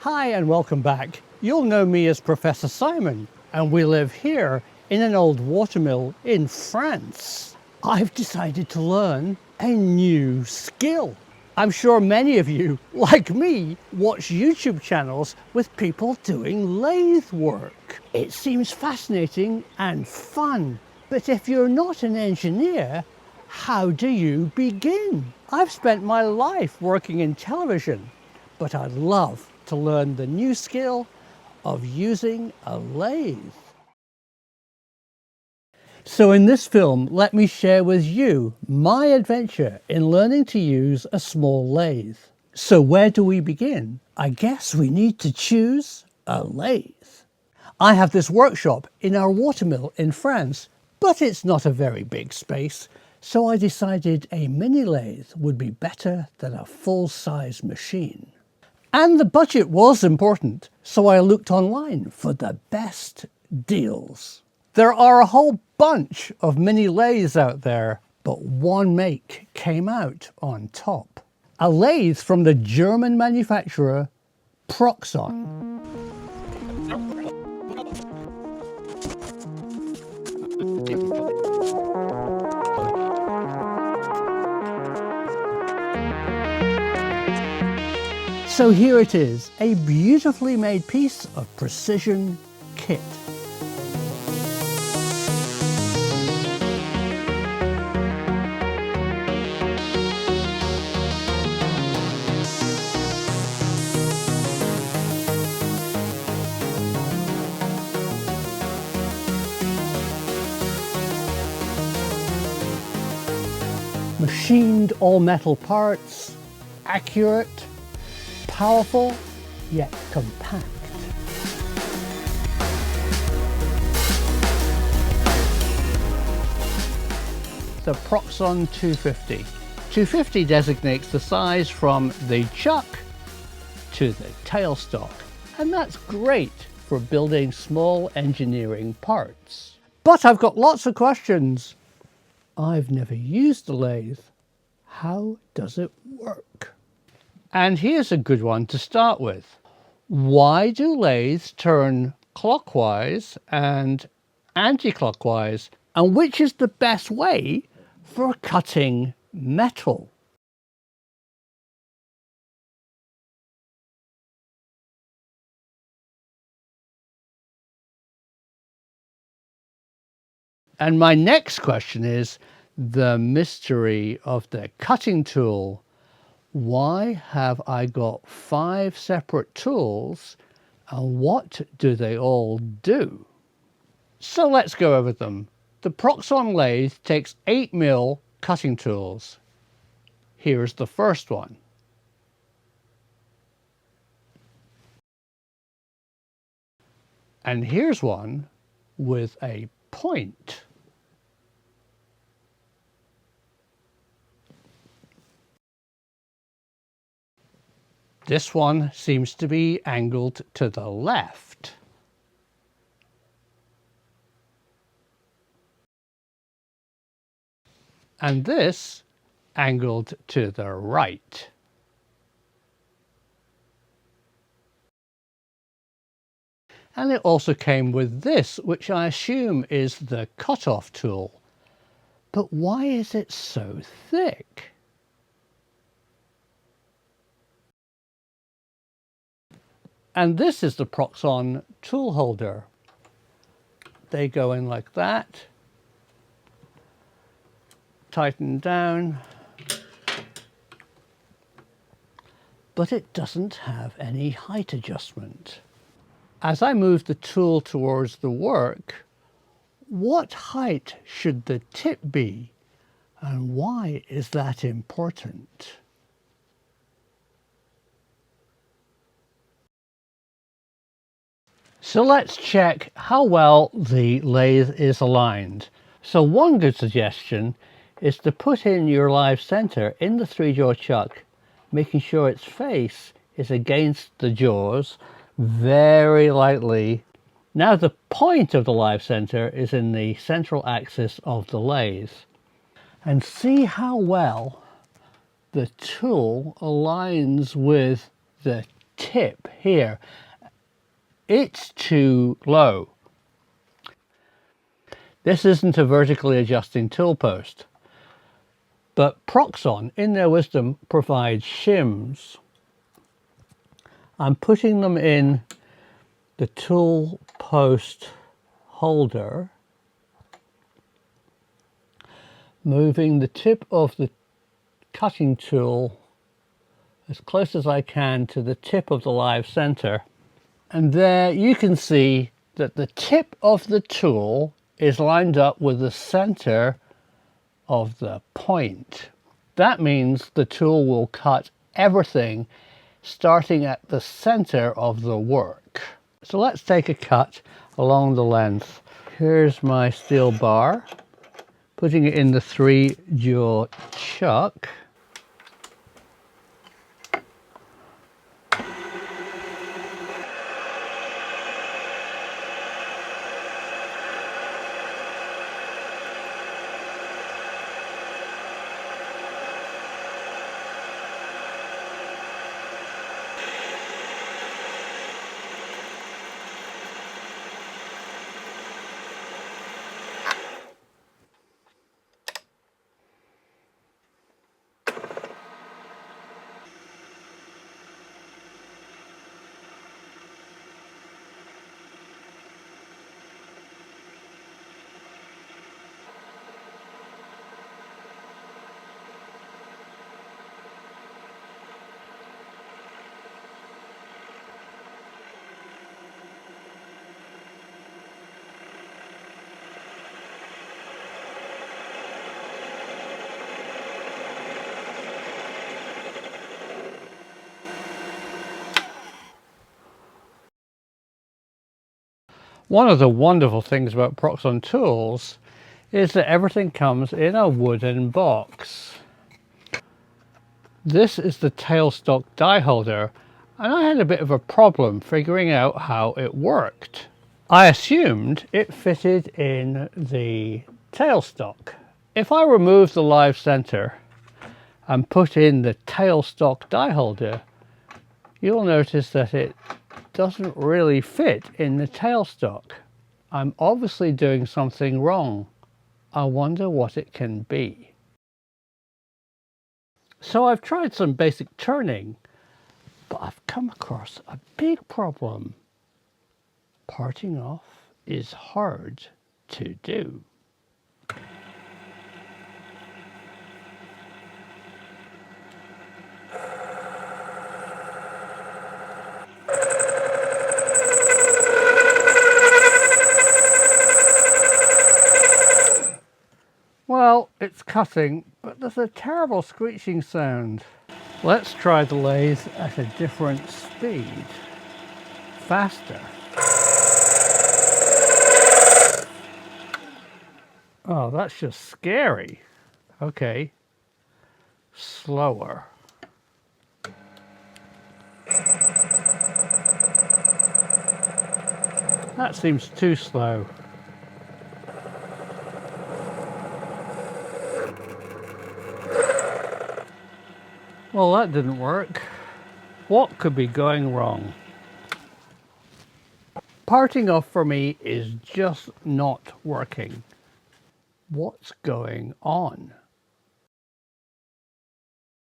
Hi and welcome back. You'll know me as Professor Simon, and we live here in an old watermill in France. I've decided to learn a new skill. I'm sure many of you, like me, watch YouTube channels with people doing lathe work. It seems fascinating and fun, but if you're not an engineer, how do you begin? I've spent my life working in television, but I'd love to learn the new skill of using a lathe. So in this film, let me share with you my adventure in learning to use a small lathe. So where do we begin? I guess we need to choose a lathe. I have this workshop in our watermill in France, but it's not a very big space, so I decided a mini lathe would be better than a full-size machine. And the budget was important, so I looked online for the best deals. There are a whole bunch of mini lathes out there, but one make came out on top. A lathe from the German manufacturer Proxon. So here it is, a beautifully made piece of precision kit. Machined all-metal parts, accurate, powerful, yet compact. The Proxon 250. 250 designates the size from the chuck to the tailstock, and that's great for building small engineering parts. But I've got lots of questions. I've never used a lathe. How does it work? And here's a good one to start with. Why do lathes turn clockwise and anti-clockwise? And which is the best way for cutting metal? And my next question is the mystery of the cutting tool. Why have I got 5 separate tools, and what do they all do? So let's go over them. The Proxon lathe takes 8mm cutting tools. Here's the first one. And here's one with a point. This one seems to be angled to the left. And this angled to the right. And it also came with this, which I assume is the cut-off tool. But why is it so thick? And this is the Proxon tool holder. They go in like that, tighten down, but it doesn't have any height adjustment. As I move the tool towards the work, what height should the tip be, and why is that important? So let's check how well the lathe is aligned. So one good suggestion is to put in your live center in the 3-jaw chuck, making sure its face is against the jaws very lightly. Now the point of the live center is in the central axis of the lathe. And see how well the tool aligns with the tip here. It's too low. This isn't a vertically adjusting tool post, but Proxon, in their wisdom, provides shims. I'm putting them in the tool post holder, moving the tip of the cutting tool as close as I can to the tip of the live center. And there you can see that the tip of the tool is lined up with the center of the point. That means the tool will cut everything starting at the center of the work. So let's take a cut along the length. Here's my steel bar, putting it in the 3-jaw chuck. One of the wonderful things about Proxon tools is that everything comes in a wooden box. This is the tailstock die holder, and I had a bit of a problem figuring out how it worked. I assumed it fitted in the tailstock. If I remove the live center and put in the tailstock die holder, you'll notice that it doesn't really fit in the tailstock. I'm obviously doing something wrong. I wonder what it can be. So I've tried some basic turning, but I've come across a big problem. Parting off is hard to do. Well, it's cutting, but there's a terrible screeching sound. Let's try the lathe at a different speed. Faster. Oh, that's just scary. Okay. Slower. That seems too slow. Well, that didn't work. What could be going wrong? Parting off for me is just not working. What's going on?